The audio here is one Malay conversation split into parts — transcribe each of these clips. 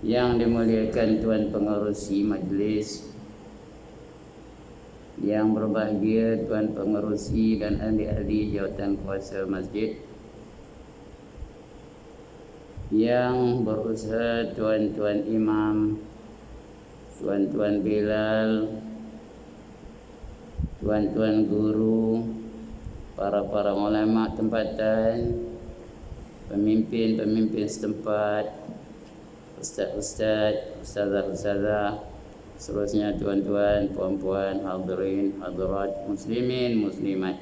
Yang dimuliakan Tuan Pengerusi Majlis, yang berbahagia Tuan Pengerusi dan ahli-ahli jawatan kuasa masjid, yang berusaha tuan-tuan imam, tuan-tuan Bilal, tuan-tuan guru, para ulama tempatan, pemimpin-pemimpin setempat, ustaz-ustaz, ustazah-ustazah, seterusnya tuan-tuan, puan-puan, hadirin, hadirat, muslimin, muslimat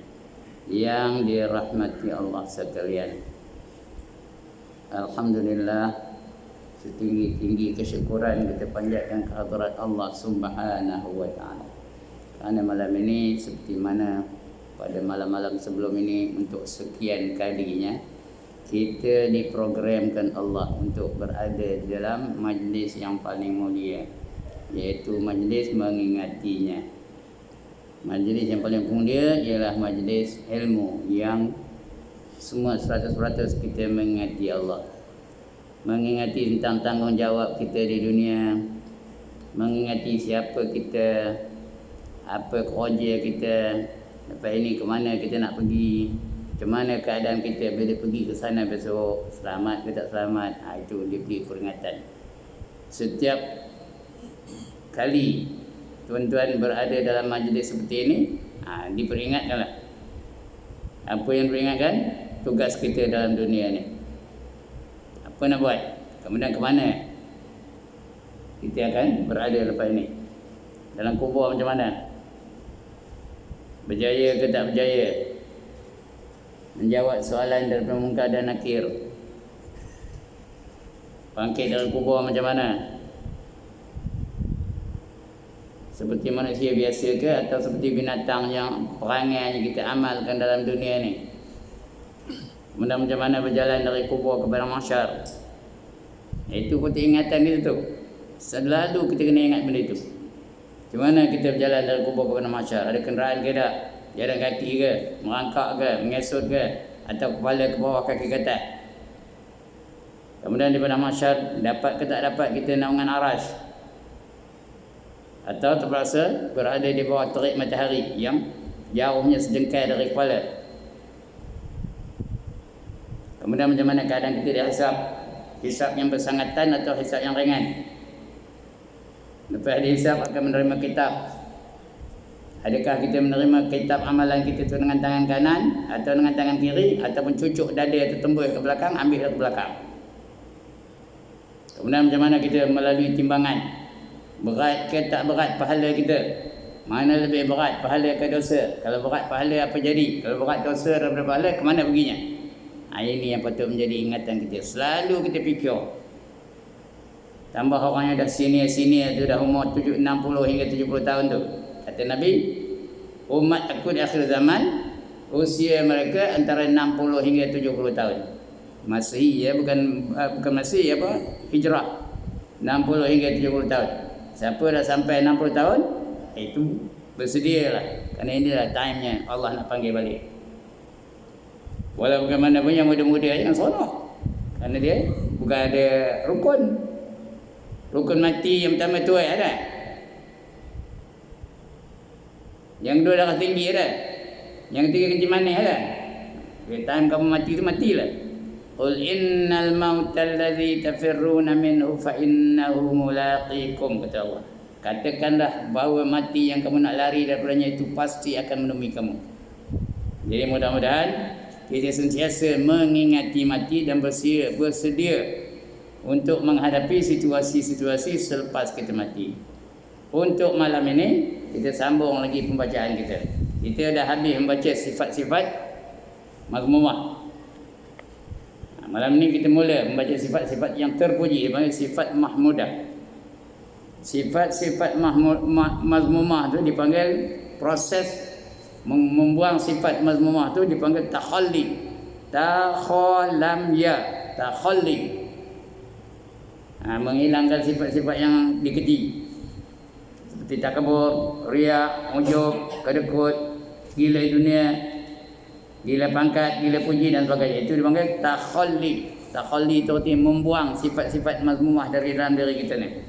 yang dirahmati Allah sekalian. Alhamdulillah, setinggi-tinggi kesyukuran kita panjatkan kehadirat Allah Subhanahu wa taala. Kerana malam ini seperti mana pada malam-malam sebelum ini, untuk sekian kalinya kita diprogramkan Allah untuk berada di dalam majlis yang paling mulia, iaitu majlis mengingatinya. Majlis yang paling mulia ialah majlis ilmu, yang semua 100% kita mengingati Allah, mengingati tentang tanggungjawab kita di dunia, mengingati siapa kita, apa kerja kita, lepas ini ke mana kita nak pergi, macam mana keadaan kita bila pergi ke sana besok, selamat ke tak selamat. Itu diberi peringatan. Setiap kali tuan-tuan berada dalam majlis seperti ini, diperingatkanlah. Apa yang peringatkan? Tugas kita dalam dunia ni. Apa nak buat? Kemudian ke mana kita akan berada lepas ini? Dalam kubur macam mana? Berjaya ke tak berjaya? Menjawab soalan daripada Munkar dan Nakir. Bangkit dalam kubur macam mana? Seperti manusia biasa ke, atau seperti binatang yang perangai yang kita amalkan dalam dunia ni? Kemudian macam mana berjalan dari kubur ke padang mahsyar? Itu pun ingatan kita tu. Selalu kita kena ingat benda itu. Macam mana kita berjalan dari kubur ke padang mahsyar? Ada kenderaan ke tak? Jalan kaki ke? Merangkak ke? Mengesut ke? Atau kepala ke bawah, kaki ke atas? Kemudian di padang mahsyar, dapat ke tak dapat kita naungan aras? Atau terpaksa berada di bawah terik matahari yang jauhnya sejengkal dari kepala? Kemudian macam mana keadaan kita dihisap? Hisap yang bersangatan atau hisap yang ringan? Lepas dihisap akan menerima kitab. Adakah kita menerima kitab amalan kita tu dengan tangan kanan atau dengan tangan kiri, ataupun cucuk dada atau tembus ke belakang, ambil ke belakang? Kemudian macam mana kita melalui timbangan? Berat ke tak berat pahala kita? Mana lebih berat, pahala ke dosa? Kalau berat pahala, apa jadi? Kalau berat dosa daripada pahala, ke mana perginya? Ini yang patut menjadi ingatan kita. Selalu kita fikir. Tambah orang yang dah senior-senior tu, dah umur 60 hingga 70 tahun tu. Kata Nabi, umat aku di akhir zaman, usia mereka antara 60 hingga 70 tahun. Masihi ya, bukan Masihi, apa? Hijrah. 60 hingga 70 tahun. Siapa dah sampai 60 tahun, itu bersedialah. Kerana inilah time-nya Allah nak panggil balik. Walau bagaimanapun yang muda-muda jangan seronok. Kerana dia bukan ada rukun. Rukun mati yang pertama tu ada. Yang kedua darah tinggi ada. Yang ketiga kencing manis ada. Dia time kamu mati tu matilah. Qul innal mautal ladzi tafirruna minhu fa innahu mulaqikum, kata Allah. Katakanlah bahawa mati yang kamu nak lari daripadanya itu pasti akan menemui kamu. Jadi mudah-mudahan kita sentiasa mengingati mati dan bersedia untuk menghadapi situasi-situasi selepas kita mati. Untuk malam ini kita sambung lagi pembacaan kita. Kita dah habis membaca sifat-sifat mazmumah. Malam ini kita mula membaca sifat-sifat yang terpuji, dipanggil sifat mahmudah. Sifat-sifat mazmumah itu dipanggil proses membuang sifat mazmumah itu dipanggil takhalli. Takhalam ya, takhalli. Menghilangkan sifat-sifat yang dikeji. Seperti takabur, riak, ujub, kedekut, gila dunia, gila pangkat, gila puji dan sebagainya. Itu dipanggil takhalli. Takhalli itu artinya membuang sifat-sifat mazmumah dari dalam diri kita ni.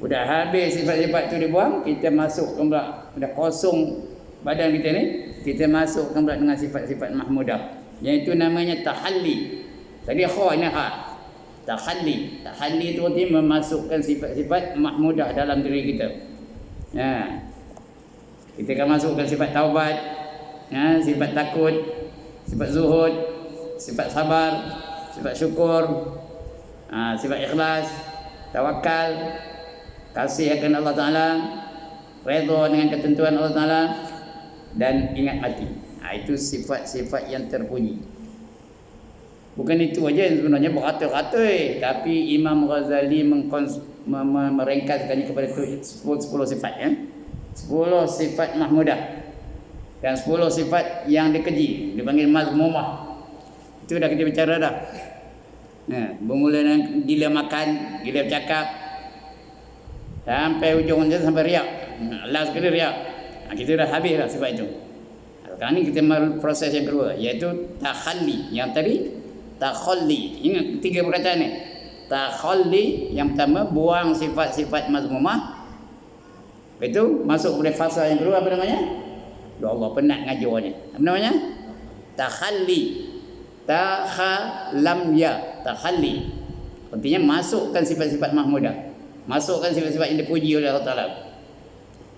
Sudah habis sifat-sifat tu dibuang, kita masuk pula, dah kosong badan kita ni, kita masukkan pula dengan sifat-sifat mahmudah. Yang itu namanya tahalli. Tadi kha ni ha. Tahalli. Tahalli itu artinya memasukkan sifat-sifat mahmudah dalam diri kita. Kita akan masukkan sifat taubat, sifat takut, sifat zuhud, sifat sabar, sifat syukur, sifat ikhlas, tawakal, kasih akan Allah Ta'ala, redha dengan ketentuan Allah Ta'ala, dan ingat mati. Itu sifat-sifat yang terpuji. Bukan itu aja yang sebenarnya beratur-atur, tapi Imam Ghazali meringkaskannya kepada 10 sifat, 10 sifat mahmudah dan 10 sifat yang dikeji, dipanggil mazmumah. Itu dah kita bicara dah. Bermula dengan gila makan, gila bercakap, sampai ujung je sampai riak. Last kali riak. Kita dah habis dah sifat itu. Sekarang ni kita proses yang kedua, iaitu takhalli. Yang tadi takhalli. Ingat tiga perkataan ni. Takhalli yang pertama, buang sifat-sifat mazmumah. Itu masuk pada fasa yang kedua, apa namanya? Allah penat ngajarnya. Apa namanya? Takhalli. Takhalam ya. Takhalli. Artinya masukkan sifat-sifat mahmudah. Masukkan sifat-sifat yang dipuji oleh Allah Ta'ala.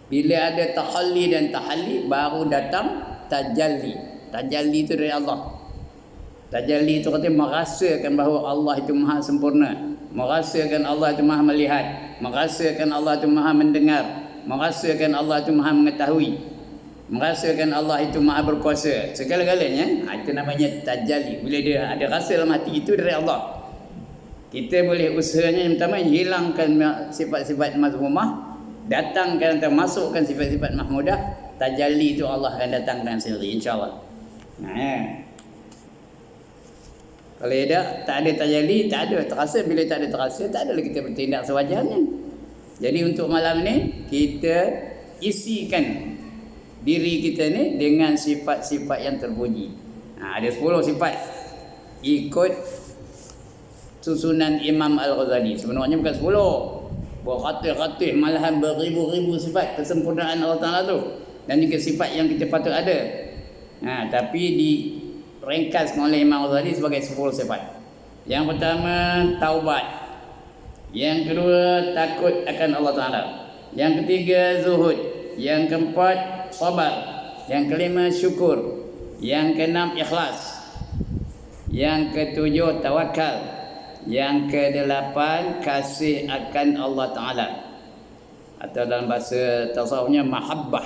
Bila ada takhalli dan tahalli, baru datang tajalli. Tajalli itu dari Allah. Tajalli itu artinya merasakan bahawa Allah itu maha sempurna, merasakan Allah itu maha melihat, merasakan Allah itu maha mendengar, merasakan Allah itu maha mengetahui, merasakan Allah itu maha berkuasa, segala-galanya. Itu namanya tajalli. Bila dia ada rasa dalam hati, itu dari Allah. Kita boleh usahanya yang pertama, hilangkan sifat-sifat mazmumah, datangkan atau masukkan sifat-sifat mahmudah. Tajalli itu Allah akan datangkan sendiri, insya-Allah. Kalau tak ada tajalli, tak ada terasa. Bila tak ada terasa, tak ada lagi kita bertindak sewajarnya. Jadi untuk malam ni, kita isikan diri kita ni dengan sifat-sifat yang terpuji. Ada 10 sifat ikut susunan Imam Al-Ghazali. Sebenarnya bukan 10, beratus-ratus, malahan beribu-ribu sifat kesempurnaan Allah Ta'ala tu, dan juga sifat yang kita patut ada. Tapi diringkaskan oleh Imam Ghazali sebagai 10 sifat. Yang pertama, taubat. Yang kedua, takut akan Allah Ta'ala. Yang ketiga, zuhud. Yang keempat, sabar. Yang kelima, syukur. Yang keenam, ikhlas. Yang ketujuh, tawakal. Yang kedelapan, kasih akan Allah Ta'ala. Atau dalam bahasa tasawufnya, mahabbah.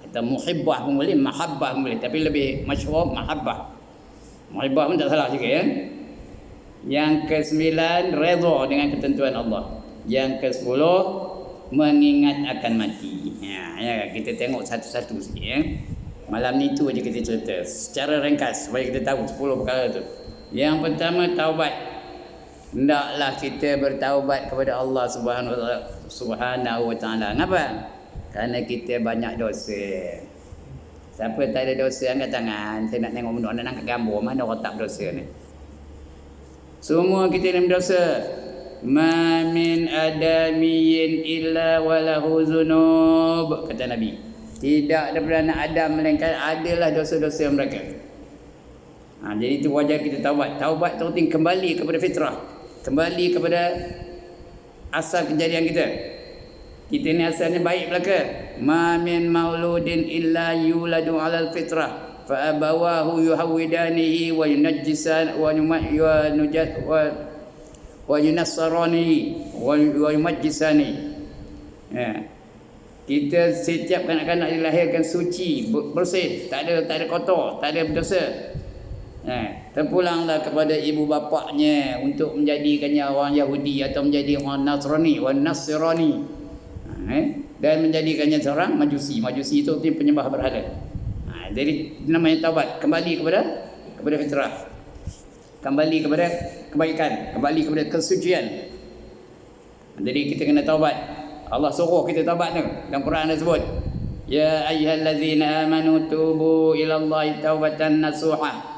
Atau muhibbah pun boleh, mahabbah pun boleh. Tapi lebih masyhur mahabbah. Muhibbah pun tak salah juga, ya. Yang ke-9, redha dengan ketentuan Allah. Yang ke-10, mengingat akan mati. Kita tengok satu-satu sikit, ya. Malam ni tu aja kita cerita secara ringkas supaya kita tahu 10 perkara tu. Yang pertama, taubat. Hendaklah kita bertaubat kepada Allah Subhanahu wa Ta'ala. Kenapa? Kerana kita banyak dosa. Siapa tak ada dosa, angkat tangan. Saya nak tengok benda nak angkat gambar. Mana orang tak berdosa ni? Semua kita ni berdosa. Ma min adamiyyin illa walahu zunub, kata Nabi. Tidak daripada anak Adam melainkan adalah dosa-dosa mereka. Jadi itu wajar kita taubat. Taubat tu penting, kembali kepada fitrah. Kembali kepada asal kejadian kita. Kita ni asalnya baik belaka. Ma min mauludin illa yuladu 'alal fitrah fa abawahu yuhawidanihi wa yunajjisan wa yunassarani wa yumajjisani. Kita setiap kanak-kanak dilahirkan suci, bersih, tak ada kotor, tak ada berdosa. Terpulanglah kepada ibu bapaknya untuk menjadikannya orang Yahudi atau menjadi orang Nasrani, dan menjadikannya seorang Majusi. Majusi itu penyembah berhala. Jadi namanya taubat, kembali kepada fitrah, kembali kepada kebaikan, kembali kepada kesucian. Jadi kita kena taubat. Allah suruh kita taubat tu. Dalam Quran ada sebut, ya ayyuhallazina amanu tubu ilallahi taubatan nasuha.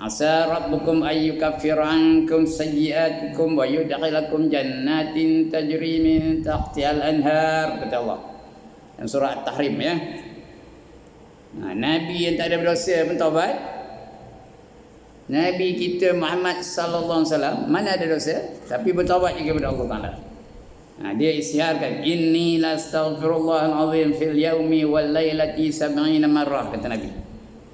Asa rabbukum ayyukaffira ankum sayyi'atikum wa yudkhilakum jannatin tajri min tahtiha al-anhar, kata Allah dalam surah At-Tahrim ya. Nabi yang tak ada berdosa pun taubat. Nabi kita Muhammad sallallahu alaihi wasallam mana ada dosa tapi bertaubat juga kepada Allah Taala. Dia isytiharkan inni lastaghfirullahal azim fil yaumi wal lailati 70 marrah, kata Nabi.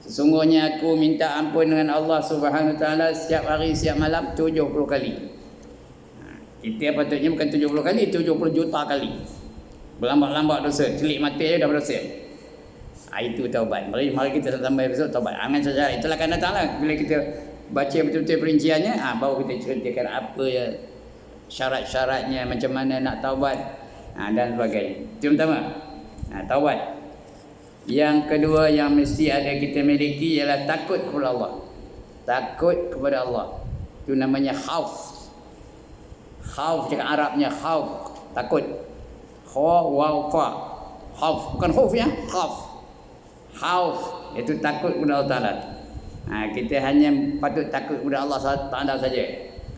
Sesungguhnya aku minta ampun dengan Allah Subhanahu Wa Taala setiap hari setiap malam 70 kali. Kita patutnya bukan 70 kali, 70 juta kali. Berlambat-lambat dosa, celik mati je dah berdosa. Itu taubat. Mari kita tambah besok taubat. Angan saja. Itulah kan datanglah bila kita baca betul-betul perinciannya, baru kita ceritakan apa ya syarat-syaratnya, macam mana nak taubat dan sebagainya. Itu pertama. Taubat. Yang kedua yang mesti ada kita miliki ialah takut kepada Allah. Takut kepada Allah. Itu namanya khauf. Khauf cakap Arabnya khauf, takut. Kha wa fa. Khauf bukan khauf ya, khauf. Khauf itu takut kepada Allah Taala. Kita hanya patut takut kepada Allah Taala saja.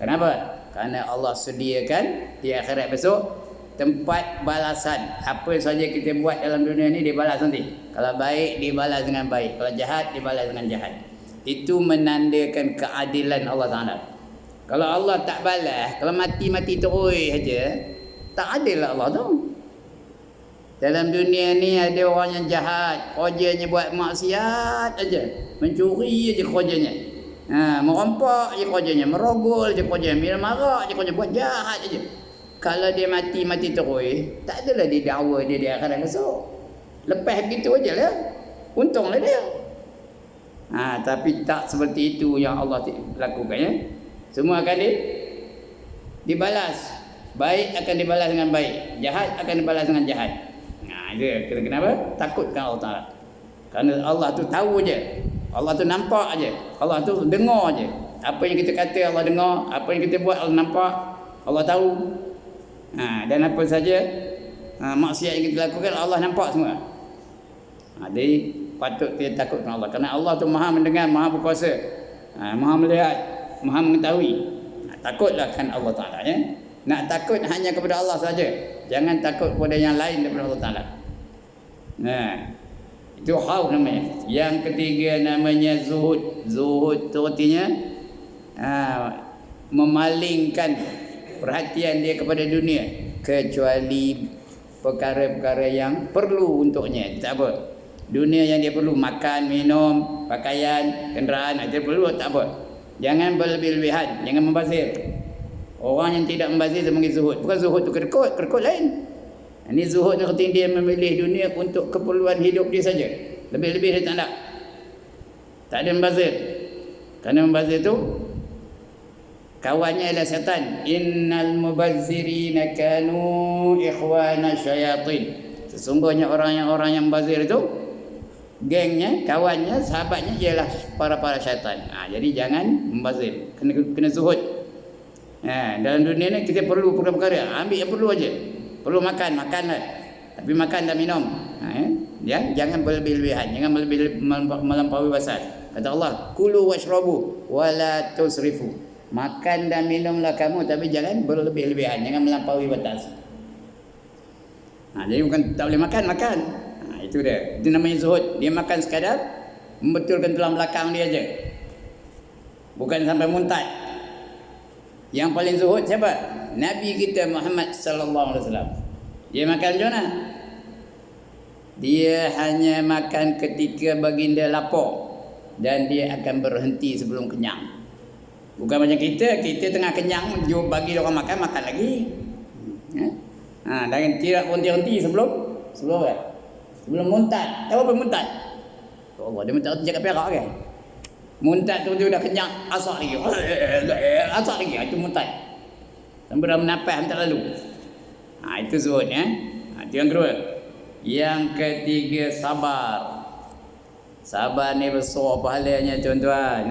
Kenapa? Kerana Allah sediakan di akhirat besok tempat balasan. Apa saja kita buat dalam dunia ni dibalas nanti. Kalau baik dibalas dengan baik, kalau jahat dibalas dengan jahat. Itu menandakan keadilan Allah Taala. Kalau Allah tak balas, kalau mati-mati terus saja, tak adil lah Allah tu. Dalam dunia ni ada orang yang jahat, kerjanya buat maksiat aja, mencuri aja kerjanya. Merompak je kerjanya, merogol je kerjanya, minum arak je kerjanya, buat jahat aja. Kalau dia mati terus, tak adalah dia dakwa dia di akhirat esok. Lepas begitu ajalah. Untunglah dia. Tapi tak seperti itu yang Allah lakukan ya. Semua akan dibalas. Baik akan dibalas dengan baik, jahat akan dibalas dengan jahat. Dia kenapa? Takutkan Allah Taala. Kerana Allah tu tahu je. Allah tu nampak aje. Allah tu dengar aje. Apa yang kita kata Allah dengar, apa yang kita buat Allah nampak, Allah tahu. Dan apa saja maksiat yang kita lakukan Allah nampak semua. Jadi patut kita takut kepada Allah, kerana Allah tu Maha mendengar, Maha berkuasa, Maha melihat, Maha mengetahui. Takutlah kan Allah Taala ya. Nak takut hanya kepada Allah saja, jangan takut kepada yang lain daripada Allah Taala. Itu khauf namanya. Yang ketiga namanya zuhud. Zuhud itu artinya memalingkan perhatian dia kepada dunia, kecuali perkara-perkara yang perlu untuknya. Tak apa. Dunia yang dia perlu, makan, minum, pakaian, kenderaan, dia perlu, tak apa. Jangan berlebih-lebihan, jangan membazir. Orang yang tidak membazir itu panggil zuhud. Bukan zuhud itu kerkut lain. Ini zuhud itu artinya dia memilih dunia untuk keperluan hidup dia saja. Lebih-lebih dia tak nak. Tak ada membazir. Kerana membazir itu kawannya adalah syaitan. Innal mubazzirina kanu ikhwana syayatin. Sesungguhnya orang yang membazir itu, gengnya, kawannya, sahabatnya ialah para syaitan. Jadi jangan membazir. Kena zuhud. Dalam dunia ni kita perlu perkara-perkara. Ambil yang perlu aja. Perlu makan, makanlah. Tapi makan dan minum. Jangan berlebih-lebihan, jangan melampaui batas. Kata Allah, kulu washrabu wala tusrifu. Makan dan minumlah kamu, tapi jangan berlebih-lebihan, jangan melampaui batas. Jadi bukan tak boleh makan. Itu dia. Itu namanya zuhud. Dia makan sekadar membetulkan tulang belakang dia aja. Bukan sampai muntah. Yang paling zuhud siapa? Nabi kita Muhammad sallallahu alaihi wasallam. Dia makan macam mana? Dia hanya makan ketika baginda lapar, dan dia akan berhenti sebelum kenyang. Bukan macam kita tengah kenyang, bagi orang makan lagi. Dan tidak berhenti sebelum apa? Sebelum muntah. Tahu apa muntah? Allah, dia minta cakap perak kan? Muntah tu dia dah kenyang, asak lagi. Itu muntah. Sampai dah menapas tak lalu. Itu zuhud ya. Itu yang kedua. Yang ketiga sabar. Sabar ni besar pahalanya tuan-tuan,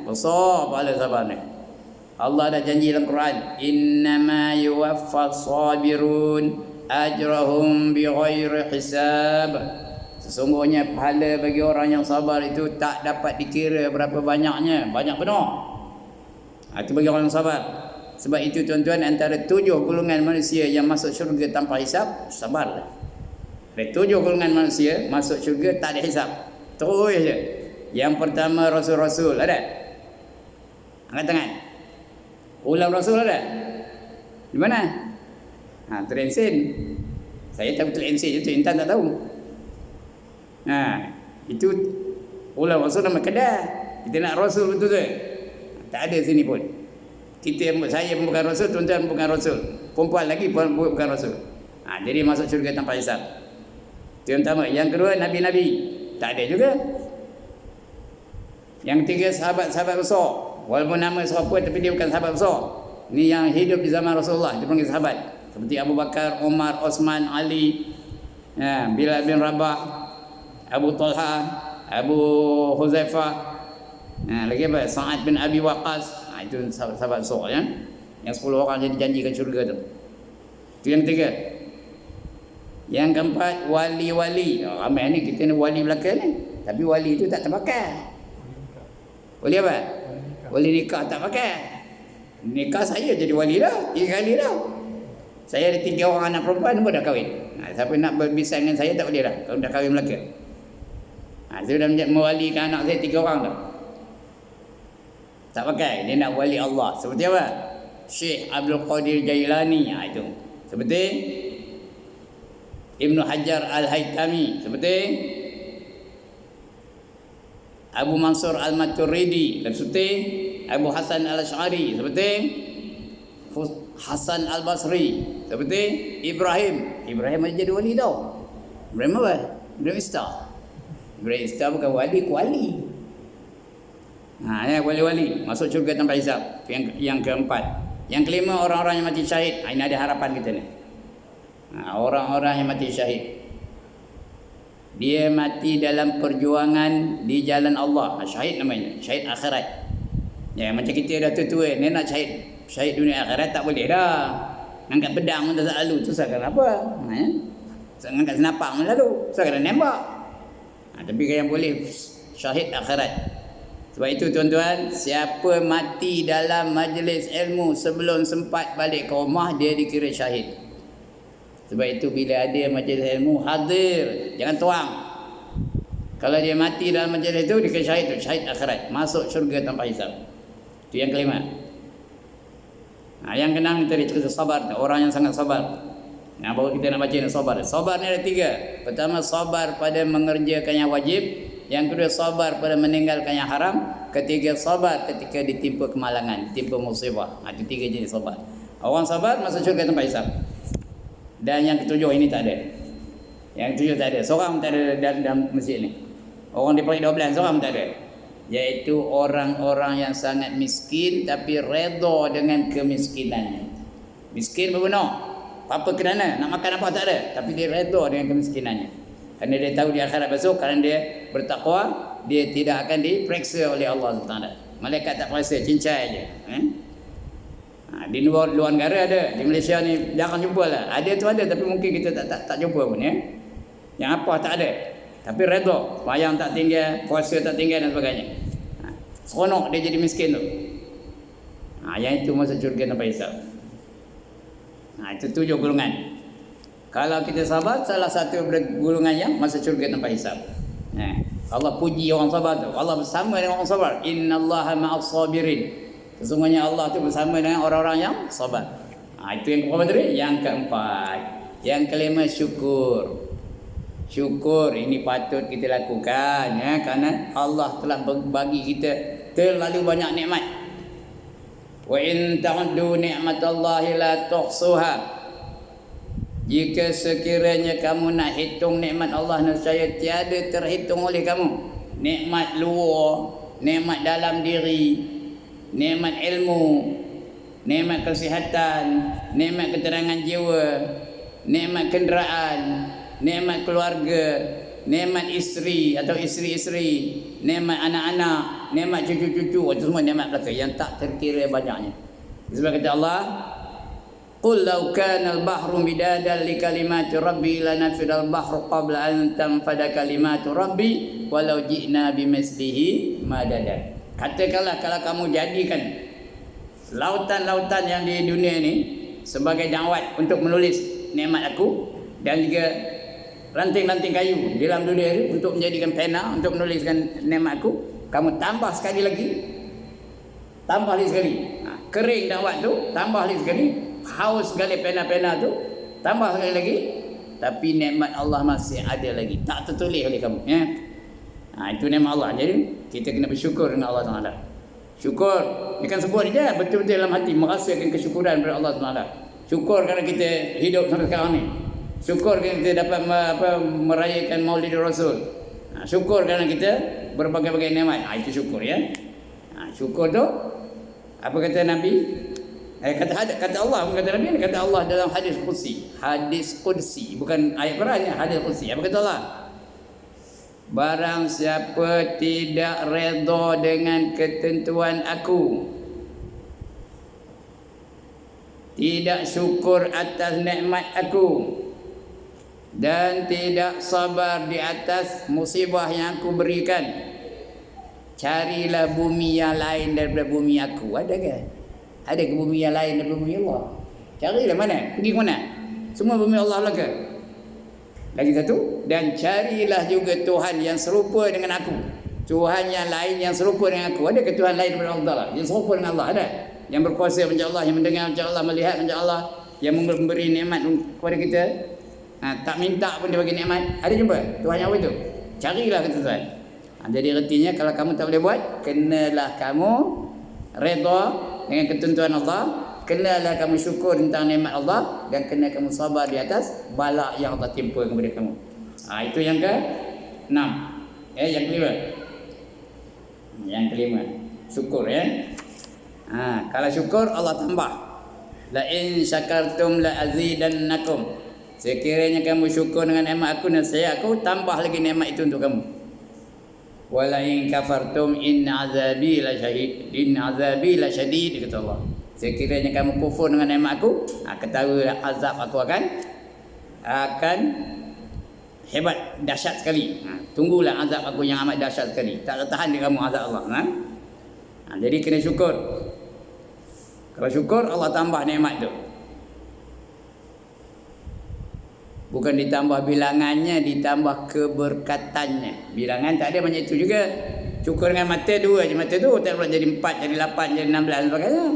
besar pahala sabar ni. Allah dah janji dalam Quran, innama yuwaffas sabirun ajrahum bighairi hisab. Sesungguhnya pahala bagi orang yang sabar itu tak dapat dikira berapa banyaknya. Banyak benar. Itu bagi orang yang sabar. Sebab itu tuan-tuan, antara 7 golongan manusia yang masuk syurga tanpa hisap, sabar. Ada 7 golongan manusia masuk syurga tak ada hisap. Terus je. Yang pertama Rasul-Rasul. Ada? Angkat tangan. Ulang Rasul ada? Di mana? Terensin. Saya tahu terensin itu, Intan tak tahu. Itu ulang Rasul nama Kedah. Kita nak Rasul betul tu. Tak ada sini pun. Saya bukan Rasul, tuan-tuan bukan Rasul. Perempuan lagi bukan Rasul. Jadi masuk syurga tanpa hisap. Itu yang pertama. Yang kedua, Nabi-Nabi. Tak ada juga. Yang ketiga, sahabat-sahabat besar. Walaupun nama siapa tapi dia bukan sahabat besar. Ini yang hidup di zaman Rasulullah, dia panggil sahabat. Seperti Abu Bakar, Umar, Osman, Ali, Bilal bin Rabah, Abu Talha, Abu Huzaifah, lagi apa? Sa'ad bin Abi Waqqas. Itu sahabat besar ya. Yang 10 orang yang dijanjikan syurga tu. Itu yang ketiga. Yang keempat, wali-wali. Ramai ni kita ni wali belakang ni. Tapi wali itu tak terpakai. Wali apa? Wali nikah tak pakai. Nikah saya jadi wali dah. 3 kali dah. Saya ada 3 orang anak perempuan pun dah kahwin. Siapa nak berbisang dengan saya tak boleh dah. Kalau dah kahwin Melaka. Saya dah mewalikan anak saya 3 orang dah. Tak pakai. Dia nak wali Allah. Seperti apa? Syekh Abdul Qadir Jailani. Itu. Seperti Ibnu Hajar Al-Haytami. Seperti Abu Mansur Al-Maturidi. Seperti Abu Hasan Al-Ash'ari. Seperti Hasan Al-Basri. Seperti Ibrahim. Ibrahim aja jadi wali tau. Ibrahim apa? Ibrahim Ista. Ibrahim Ista bukan wali, kuali. Ya, wali-wali masuk syurga tanpa hisab. Yang keempat. Yang kelima, orang-orang yang mati syahid. Ini ada harapan kita ni. Orang-orang yang mati syahid. Dia mati dalam perjuangan di jalan Allah. Syahid namanya. Syahid akhirat. Ya, macam kita dah tua-tua. Ni nak syahid dunia akhirat tak boleh dah. Angkat pedang pun tak lalu. Susah kenapa? Angkat senapak pun lalu. Susah kena nembak. Tapi yang boleh syahid akhirat. Sebab itu tuan-tuan, siapa mati dalam majlis ilmu sebelum sempat balik ke rumah, dia dikira syahid. Sebab itu bila ada majlis ilmu, hadir, jangan tuang. Kalau dia mati dalam majlis itu, dikira syahid, syahid akhirat, masuk syurga tanpa hisab. Itu yang kelima. Yang keenam tadi cerita sabar, orang yang sangat sabar. Baru kita nak baca ni sabar. Sabar ni ada 3. Pertama, sabar pada mengerjakan yang wajib. Yang kedua, sabar pada meninggalkan yang haram. Ketiga, sabar ketika ditimpa kemalangan, ditimpa musibah. Itu 3 jenis sabar. Orang sabar masuk syurga tanpa hisab. Dan yang ketujuh ini tak ada. Yang ketujuh tak ada. Seorang tak ada dalam masjid ni. Orang di peringkat 12 seorang tak ada. Iaitu orang-orang yang sangat miskin tapi redha dengan kemiskinannya. Miskin benar. Apa kerana nak makan apa tak ada, tapi dia redha dengan kemiskinannya. Kerana dia tahu di akhirat besok, kerana dia bertakwa, dia tidak akan diperiksa oleh Allah Taala. Malaikat tak periksa, cincai aje. Di luar negara ada, di Malaysia ni jarang jumpa lah. Ada tu ada, tapi mungkin kita tak jumpa pun ya. Yang apa tak ada, tapi redha, sembahyang tak tinggal, puasa tak tinggal dan sebagainya. Seronok dia jadi miskin tu. Yang itu masuk syurga tanpa hisab. Itu 7 golongan. Kalau kita sabar, salah satu golongan yang masuk syurga tanpa hisab. Allah puji orang sabar tu. Allah bersama dengan orang sabar. Innallaha ma'as sabirin. Sesungguhnya Allah tu bersama dengan orang-orang yang sabar. Itu yang keempat tadi. Yang keempat. Yang kelima, syukur. Syukur ini patut kita lakukan ya, kerana Allah telah bagi kita terlalu banyak nikmat. Wa in ta'uddu ni'matallahi la tuhsuha. Jika sekiranya kamu nak hitung nikmat Allah, nescaya tiada terhitung oleh kamu. Nikmat luar, nikmat dalam diri, nikmat ilmu, nikmat kesihatan, nikmat keterangan jiwa, nikmat kenderaan, nikmat keluarga, nikmat isteri atau isteri-isteri, nikmat anak-anak, nikmat cucu-cucu. Itu semua nikmat belaka yang tak terkira banyaknya. Sebab kata Allah, Qul law kana al-bahru midadan li kalimati rabbi lanafida al-bahru qabla an tanfada kalimatu rabbi walau ji'na bimithlihi madada. Katakanlah kalau kamu jadikan lautan-lautan yang di dunia ini sebagai jawat untuk menulis nikmat aku, dan juga ranting-ranting kayu di dalam dunia ini untuk menjadikan pena untuk menuliskan nikmat aku, kamu tambah sekali lagi, tambah lagi sekali. Kering dakwat tu, tambah lagi sekali. Haus sekali pena-pena tu, tambah sekali lagi. Tapi nikmat Allah masih ada lagi, tak tertulis oleh kamu, ya. Itu nikmat Allah. Jadi kita kena bersyukur dengan Allah Taala. Syukur, dia kan sebut dia betul-betul dalam hati merasakan kesyukuran kepada Allah Taala. Syukur kerana kita hidup sampai sekarang ni. Syukur kerana kita dapat merayakan Maulid Rasul. Syukur kerana kita berbagai-bagai nikmat. Itu syukur, ya. Syukur tu apa kata Nabi? Kata Allah, bukan kata Nabi, kata Allah dalam hadis qudsi. Hadis qudsi, bukan ayat Quran, hadis qudsi. Apa kata Allah? Barang siapa tidak redha dengan ketentuan aku, tidak syukur atas nikmat aku, dan tidak sabar di atas musibah yang aku berikan, carilah bumi yang lain daripada bumi aku. Ada ke? Ada ke bumi yang lain daripada bumi Allah? Carilah mana? Pergi ke mana? Semua bumi Allah lah ke? Lagi satu, dan carilah juga Tuhan yang serupa dengan aku. Tuhan yang lain yang serupa dengan aku. Ada ke Tuhan lain daripada Allah? Yang serupa dengan Allah? Ada? Yang berkuasa macam Allah, yang mendengar macam Allah, melihat macam Allah, yang memberi nikmat kepada kita. Tak minta pun dia bagi nikmat. Ada jumpa Tuhan yang apa itu? Carilah kata Tuhan. Jadi artinya kalau kamu tak boleh buat, kenalah kamu redha dengan ketentuan Allah, kenalah kamu syukur tentang nikmat Allah, dan kena kamu sabar di atas bala yang Allah timpa kepada kamu. Itu yang ke-6. Yang kelima. Yang kelima, syukur, ya. Kalau syukur Allah tambah. La in syakartum la azidannakum. Sekiranya kamu syukur dengan nikmat aku, nasihat aku, tambah lagi nikmat itu untuk kamu. Wala in kafartum in azabi la syadid, kata Allah. Sekiranya kamu kufur dengan nikmat aku, ketahuilah azab aku akan hebat, dahsyat sekali. Tunggulah azab aku yang amat dahsyat sekali. Tak tahan dia kamu azab Allah. Jadi kena syukur. Kalau syukur, Allah tambah nikmat tu. Bukan ditambah bilangannya, ditambah keberkatannya. Bilangan tak ada banyak itu juga. Syukur dengan mata 2 je, mata tu tak boleh jadi 4, jadi 8, jadi 16 sebagainya.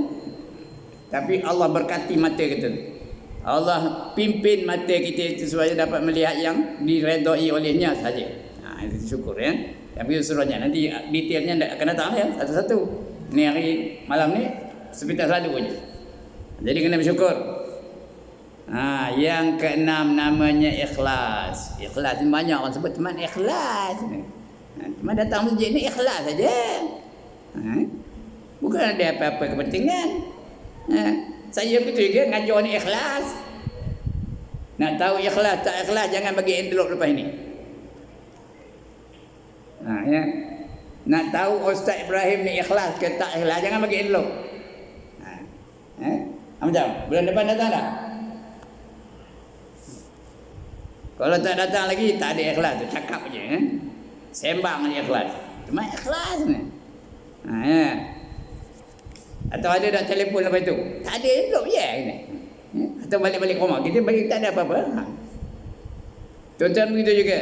Tapi Allah berkati mata kita. Allah pimpin mata kita itu supaya dapat melihat yang diredai olehnya saja. Itu syukur, ya. Tapi seluruhnya nanti detailnya akan datang, ya, satu-satu. Ni hari malam ni sepintas lalu aja. Jadi kena bersyukur. Yang ke-6 namanya ikhlas. Ikhlas ni banyak orang sebut teman ikhlas. Teman datang masjid ni ikhlas saja. Bukan ada apa-apa kepentingan. Saya begitu juga ngajar ni ikhlas. Nak tahu ikhlas tak ikhlas, jangan bagi envelope lepas ni. Ya. Nak tahu Ustaz Ibrahim ni ikhlas ke tak ikhlas, jangan bagi envelope. Macam bulan depan datang tak? Kalau tak datang lagi, tak ada ikhlas tu, cakap je. Sembang je ikhlas. Cuma ikhlas ni. Ya. Atau ada dah telefon lepas tu, tak ada envelope je ni. Atau balik-balik rumah, kita bagi tak ada apa-apa. Tuan-tuan begitu juga.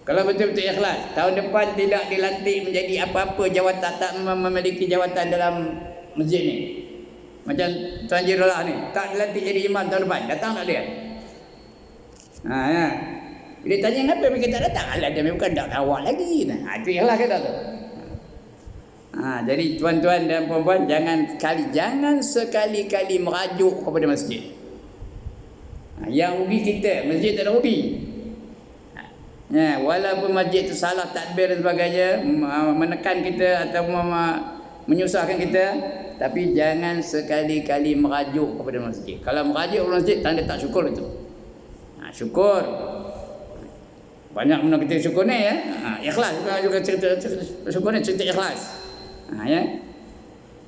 Kalau betul-betul ikhlas, tahun depan tidak dilantik menjadi apa-apa jawatan, tak memiliki jawatan dalam masjid ni. Macam Tuan Jirullah ni, tak dilantik jadi imam tahun depan, datang tak dia? Ya. Dia tanya kenapa mereka tak datang? Alah, dia bukan tak awak lagi. Itu ikhlas kata tu. Jadi tuan-tuan dan puan-puan, jangan sekali-kali merajuk kepada masjid. Yang rugi kita, masjid tak ada rugi. Walaupun masjid itu salah takbir dan sebagainya, menekan kita atau menyusahkan kita, tapi jangan sekali-kali merajuk kepada masjid. Kalau merajuk kepada masjid, tanda tak syukur itu. Syukur. Banyak benda kita syukur ni, ya. Ikhlas juga cerita syukur ni, cerita ikhlas. Ya.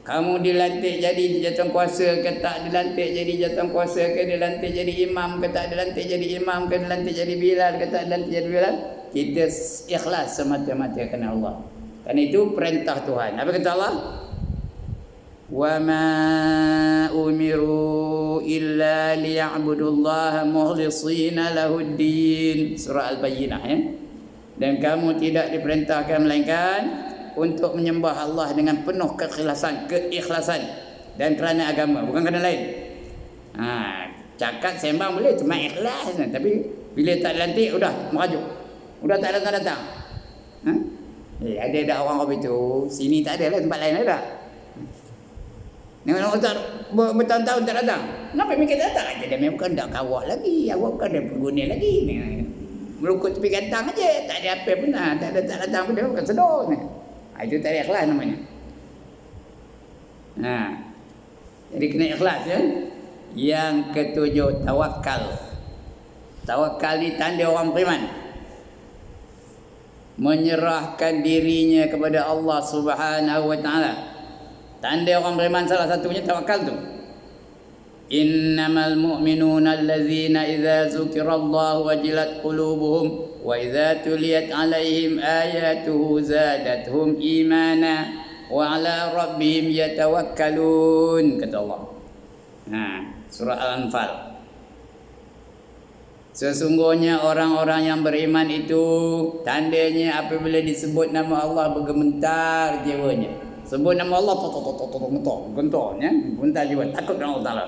Kamu dilantik jadi jawatankuasa ke tak dilantik jadi jawatankuasa ke, dilantik jadi imam ke tak dilantik jadi imam ke, dilantik jadi Bilal ke tak dilantik jadi Bilal, kita ikhlas semata-mata kerana Allah. Kerana itu perintah Tuhan. Apa kata Allah? Wa ma umiru illa liya'budullaha mukhlishina lahuddin. Surah Al-Bayyinah ya. Dan kamu tidak diperintahkan melainkan untuk menyembah Allah dengan penuh keikhlasan dan kerana agama, bukan kerana lain. Cakap sembang boleh cuma ikhlas, tapi bila tak dilantik udah merajuk, udah tak datang. Ada orang apa itu, sini tak ada lah, tempat lain ada. Orang tak bertahun-tahun tak datang. Kenapa mereka datang? Dia memang bukan dak kawak lagi, awak bukan ada pengguna lagi. Melukut tepi kantang aja, tak ada apa pun, tak datang pun dia bukan sedar. Itu tak ada ikhlas namanya. Jadi kena ikhlas ya. Yang ketujuh, tawakal. Tawakal ni tanda orang beriman. Menyerahkan dirinya kepada Allah Subhanahu wa taala. Tanda orang beriman salah satunya tawakal tu. Innamal mu'minuna allazina idza dzukirallahu wajilat qulubuhum wa idza tuliyat 'alaihim ayatuhu zadatuhum imana wa 'ala rabbihim yatawakkalun, kata Allah. Surah Al-Anfal. Sesungguhnya orang-orang yang beriman itu tandanya apabila disebut nama Allah bergementar jiwanya. Sebut nama Allah gentar ya, gentar jiwa, takut dengan Allah Taala.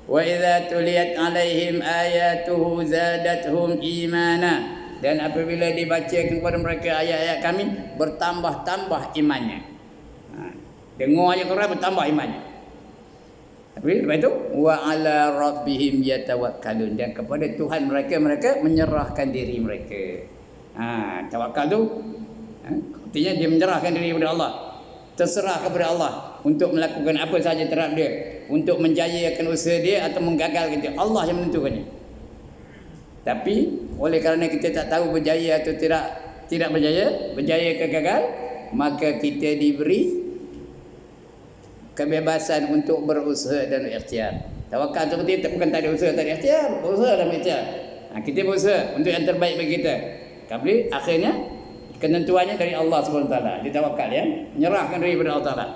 Wa idza tuliyat 'alaihim ayatuhu zadatuhum imana. Dan apabila dibacakan kepada mereka ayat-ayat kami, bertambah-tambah imannya. Dengar aja Quran bertambah imannya. Tapi lepas itu wa 'ala rabbihim yatawakkalun, dan kepada Tuhan mereka menyerahkan diri mereka. Tawakal tu artinya dia menyerahkan diri kepada Allah. Terserah kepada Allah untuk melakukan apa sahaja terhadap dia, untuk menjayakan usaha dia atau menggagalkan dia. Allah yang menentukannya. Tapi oleh kerana kita tak tahu berjaya atau tidak berjaya ke gagal, maka kita diberi kebebasan untuk berusaha dan berikhtiar. Tawakal itu bukan tak ada usaha, tak ada ikhtiar, berusaha dan berikhtiar. Kita berusaha untuk yang terbaik bagi kita. Tapi akhirnya ketentuannya dari Allah SWT. Dia tawakal ya, menyerahkan diri kepada Allah Taala.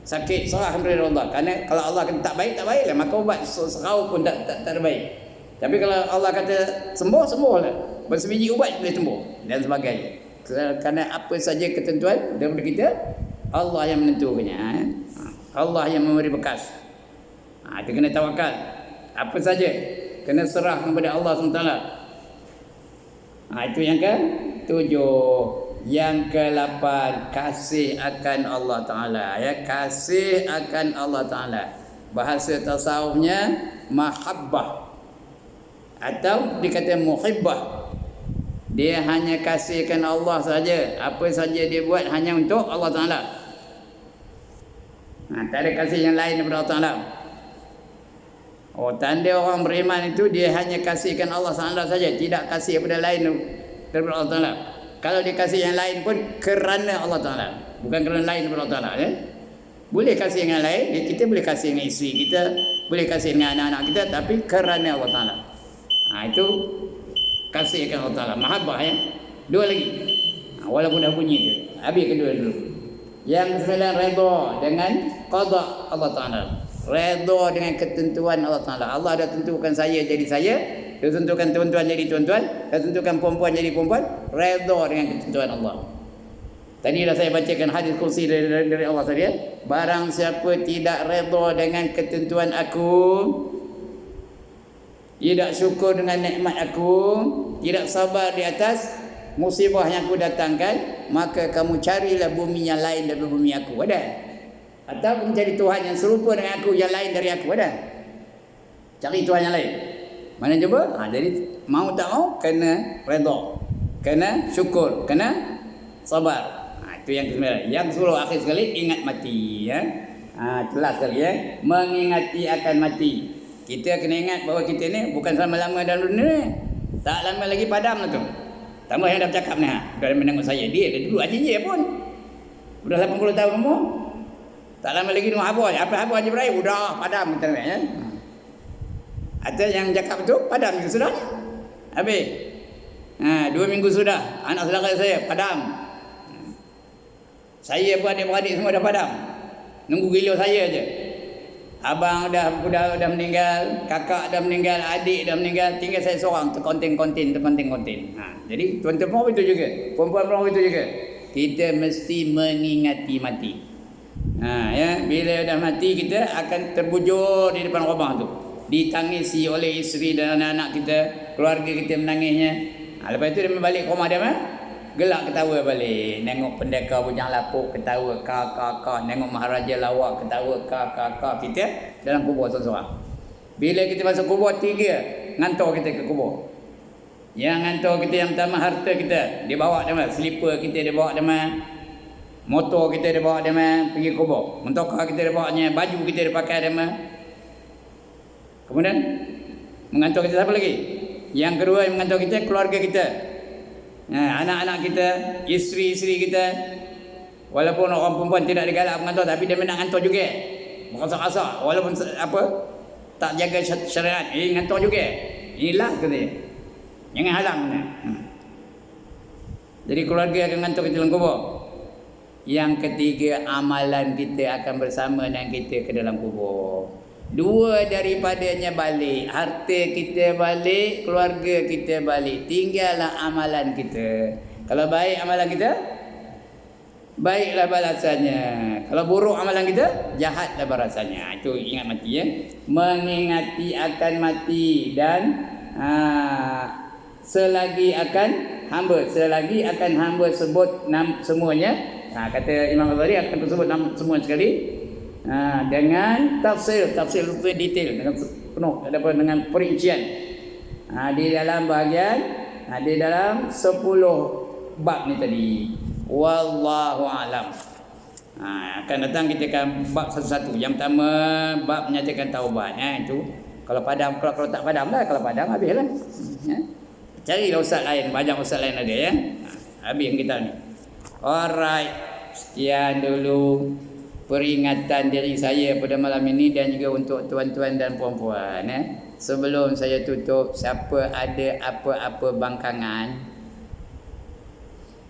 Sakit serahkan diri kepada Allah. Kerana kalau Allah kata tak baiklah, maka ubat serau pun tak baik. Tapi kalau Allah kata sembuhlah, bersebiji ubat boleh sembuh dan sebagainya. Kerana apa saja ketentuan daripada kita, Allah yang menentukannya. Allah yang memberi bekas. Itu kena tawakal. Apa saja kena serah kepada Allah SWT. Itu yang ke-7. Yang ke-8, kasih akan Allah Ta'ala ya, kasih akan Allah Ta'ala. Bahasa tasawufnya mahabbah atau dikata muhibbah. Dia hanya kasihkan Allah saja. Apa saja dia buat hanya untuk Allah Ta'ala. Tak ada kasih yang lain daripada Allah Ta'ala. Tanda orang beriman itu dia hanya kasihkan Allah Ta'ala saja, tidak kasih kepada lain daripada Allah Ta'ala. Kalau dia kasih yang lain pun kerana Allah Ta'ala, bukan kerana lain daripada Allah Ta'ala ya. Boleh kasih dengan lain, kita boleh kasih dengan isteri kita, boleh kasih dengan anak-anak kita, tapi kerana Allah Ta'ala. Itu kasihkan Allah Ta'ala, mahabbah ya. 2 lagi, walaupun dah bunyi tu, habis kedua dulu. Yang 9, redha dengan qada Allah Ta'ala. Redha dengan ketentuan Allah Ta'ala. Allah dah tentukan saya jadi saya, dia tentukan tuan-tuan jadi tuan-tuan, dia tentukan perempuan jadi perempuan. Redha dengan ketentuan Allah. Tadi dah saya bacakan hadis kursi dari Allah tadi ya. Barang siapa tidak redha dengan ketentuan aku, tidak syukur dengan nikmat aku, tidak sabar di atas musibah yang aku datangkan, maka kamu carilah bumi yang lain daripada bumi aku. Ada? Atau kamu cari Tuhan yang serupa dengan aku, yang lain dari aku. Ada? Cari Tuhan yang lain. Mana cuba? Jadi mau tak mau kena redha, kena syukur, kena sabar. Itu yang ke-9. Yang ke-10 akhir sekali, ingat mati ya. Jelas sekali ya. Mengingati akan mati. Kita kena ingat bahawa kita ni bukan selama-lama dalam dunia ni. Tak lama lagi padam lah tu. Tambah yang dah bercakap ni, dah menengok saya. Dia dulu aja pun. Sudah 80 tahun umur. Tak lama lagi tengok apa Haji Ibrahim udah padam kita ya. Ada yang cakap betul padam juga sudah. Habis. 2 minggu sudah anak saudara saya padam. Saya pun adik-beradik semua dah padam. Nunggu gila saya aje. Abang dah meninggal, kakak dah meninggal, adik dah meninggal, tinggal saya seorang terkonten. Jadi tuan-tuan pun itu juga, perempuan pun itu juga. Kita mesti mengingati mati. Ya, bila dah mati kita akan terbujur di depan rumah tu. Ditangisi oleh isteri dan anak-anak kita, keluarga kita menangisnya. Lepas itu dia balik ke rumah dia gelak ketawa balik. Nengok pendekar bujang lapuk ketawa kak. Nengok maharaja lawak ketawa kak. Kita dalam kubur seorang-seorang. Bila kita masuk kubur 3 ngantor kita ke kubur. Yang ngantor kita yang pertama harta kita dia bawa dia slipper kita dia bawa dia motor kita dia bawa dia pergi kubur. Mentokar kita dia bawanya, baju kita dia pakai dia Kemudian mengantar kita siapa lagi? Yang kedua yang mengantar kita keluarga kita. Anak-anak kita, isteri-isteri kita. Walaupun orang perempuan tidak digalak mengantar tapi dia nak mengantar juga. Berasa-rasa walaupun tak jaga syariat, mengantar juga. Inilah katanya. Jangan halang. Jadi keluarga akan mengantar kita dalam kubur. Yang ketiga, amalan kita akan bersama dengan kita ke dalam kubur. 2 daripadanya balik, harta kita balik, keluarga kita balik, tinggallah amalan kita. Kalau baik amalan kita, baiklah balasannya. Kalau buruk amalan kita, jahatlah balasannya. Itu ingat mati ya. Mengingati akan mati dan selagi akan hamba sebut semuanya. Kata Imam Ghazali akan sebut semua sekali. Dengan tafsir itu detail dengan penuh dengan perincian. Di dalam bahagian di dalam 10 bab ni tadi. Wallahu alam. Akan datang kita akan bab satu-satu. Yang pertama bab menyatakan taubat. Itu kalau tak padam lah, kalau padam habislah. Carilah ustaz lain, banyak ustaz lain ada ya. Habis yang kita ni. Alright. Sekian dulu peringatan diri saya pada malam ini dan juga untuk tuan-tuan dan puan-puan. Sebelum saya tutup, siapa ada apa-apa bangkangan?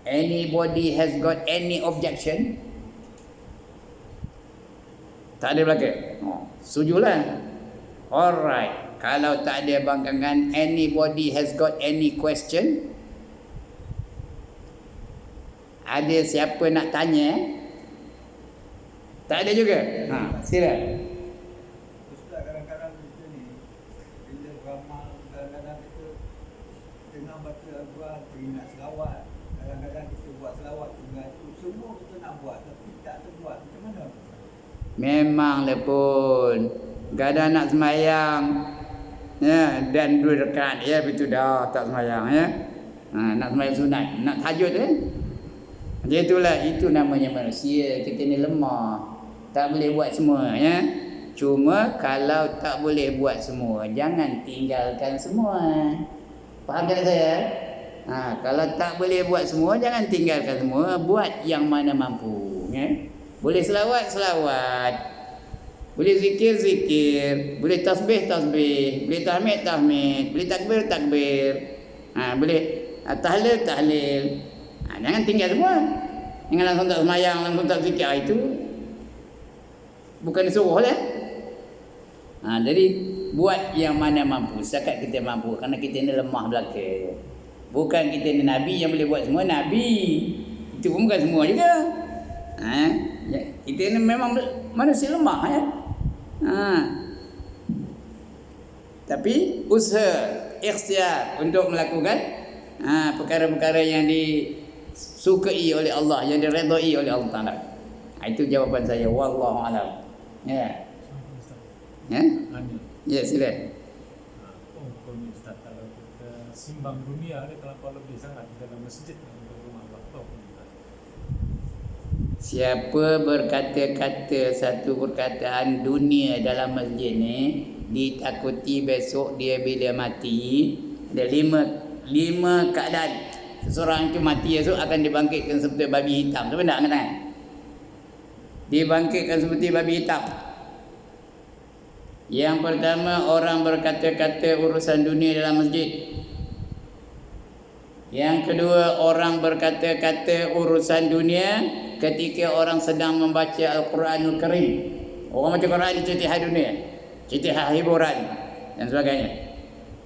Anybody has got any objection? Tak ada belaka? Setujulah. Alright. Kalau tak ada bangkangan, anybody has got any question? Ada siapa nak tanya? Tak ada juga? Sila. Ustaz, kadang-kadang kita ni bila beramal, kadang-kadang kita tengah baca Al-Quran, teringat selawat. Kadang-kadang kita buat selawat tengah itu, semua kita nak buat tapi tak terbuat. Macam mana? Memanglah pun. Kadang nak semayang dan 2 rakaat begitu dah tak semayang nak semayang sunat, nak tahajud Macam itulah, itu namanya manusia. Kita ni lemah. Tak boleh buat semua Cuma kalau tak boleh buat semua, jangan tinggalkan semua. Faham tak saya? Kalau tak boleh buat semua, jangan tinggalkan semua. Buat yang mana mampu. Boleh selawat, boleh zikir, boleh tasbih, boleh tahmid, boleh takbir, boleh tahlil. Jangan tinggal semua. Jangan langsung tak semayang, langsung tak zikir. Itu bukan disuruh lah. Jadi buat yang mana mampu, setakat kita mampu. Kerana kita ni lemah belaka. Bukan kita ni Nabi yang boleh buat semua. Nabi itu pun bukan semua juga. Kita ni memang manusia lemah Tapi usaha, ikhtiar untuk melakukan perkara-perkara yang disukai oleh Allah, yang diredai oleh Allah Ta'ala. Itu jawapan saya. Wallahu a'lam. Ya, sila. Kalau Ustaz, kalau kita simbang dunia ni terlampau lebih sangat dalam masjid untuk rumah Allah. Siapa berkata-kata satu perkataan dunia dalam masjid ni, ditakuti besok dia bila mati ada 5 keadaan. Seseorang itu mati esok akan dibangkitkan seperti babi hitam. Tu benar kan? dibangkitkan seperti babi hitam. Yang pertama, orang berkata-kata urusan dunia dalam masjid. Yang kedua, orang berkata-kata urusan dunia ketika orang sedang membaca Al-Quranul Karim. Orang baca Quran dia cerita hal dunia, cerita hal hiburan dan sebagainya.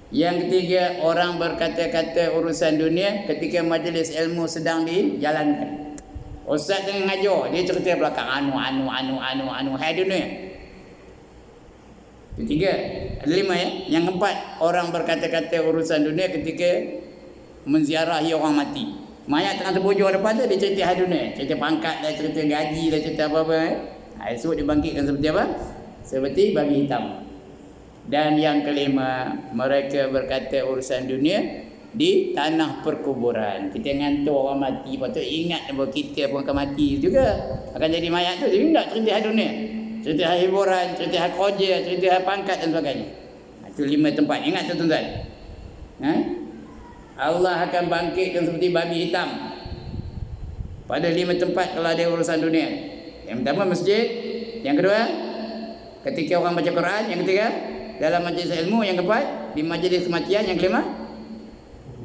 Yang ketiga, orang berkata-kata urusan dunia ketika majlis ilmu sedang dijalankan. Ustaz tengah ngajar, dia cerita belakang anu hal dunia. Itu tiga. Ada 5 ya. Yang keempat, orang berkata-kata urusan dunia ketika menziarahi orang mati. Mayat tengah terbujur depan tu, dia cerita hal dunia, cerita pangkat dah, cerita gaji dah, cerita apa-apa. Esok dibangkitkan seperti apa? Seperti babi hitam. Dan yang kelima, mereka berkata urusan dunia di tanah perkuburan. Kita ngantuk orang mati, patut ingat bahawa kita pun akan mati juga, akan jadi mayat tu. Jadi tak cerita hal dunia, cerita hal hiburan, cerita hal kerja, cerita hal pangkat dan sebagainya. Itu 5 tempat. Ingat tu tuan-tuan. Allah akan bangkitkan seperti babi hitam pada 5 tempat kalau ada urusan dunia. Yang pertama masjid, yang kedua ketika orang baca Quran, yang ketiga dalam majlis ilmu, yang keempat di majlis kematian, yang kelima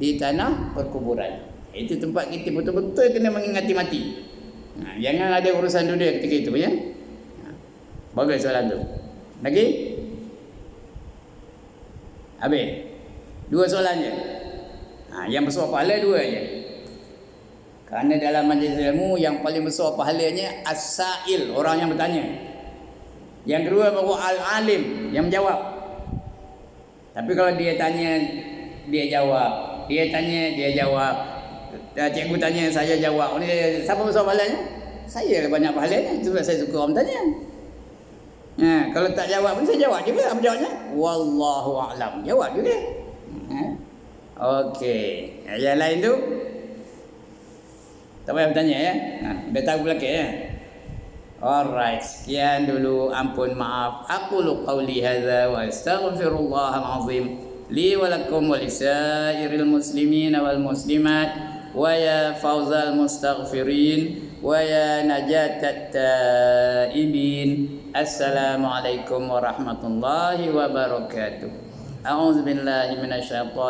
di tanah perkuburan. Itu tempat kita betul-betul kena mengingati mati. Jangan ada urusan dunia ketika itu ya. Bagus soalan tu. Lagi? Habis. 2 soalan je. Yang besar pahala 2 je. Kerana dalam majlis ilmu yang paling besar pahalanya as-sa'il, orang yang bertanya. Yang kedua baru al-alim, yang menjawab. Tapi kalau dia tanya, dia jawab. Dia tanya, dia jawab. Cikgu tanya, saya jawab. Siapa besar pahalanya? Saya banyak pahalanya. Itu sebab saya suka orang tanya. Kalau tak jawab pun saya jawab juga. Apa jawabnya? Wallahu a'lam. Jawab juga. Okey. Yang lain tu tak payah bertanya ya. Dah tahu belakang ya. Alright, sekian dulu. Ampun maaf. Aqulu qawli hadza wa astaghfirullahal azim li wa lakum wa lisairil muslimin wal muslimat wa ya fawzal mustaghfirin wa ya najatat taibin. Assalamualaikum warahmatullahi wabarakatuh. A'udzu billahi minasyaitonir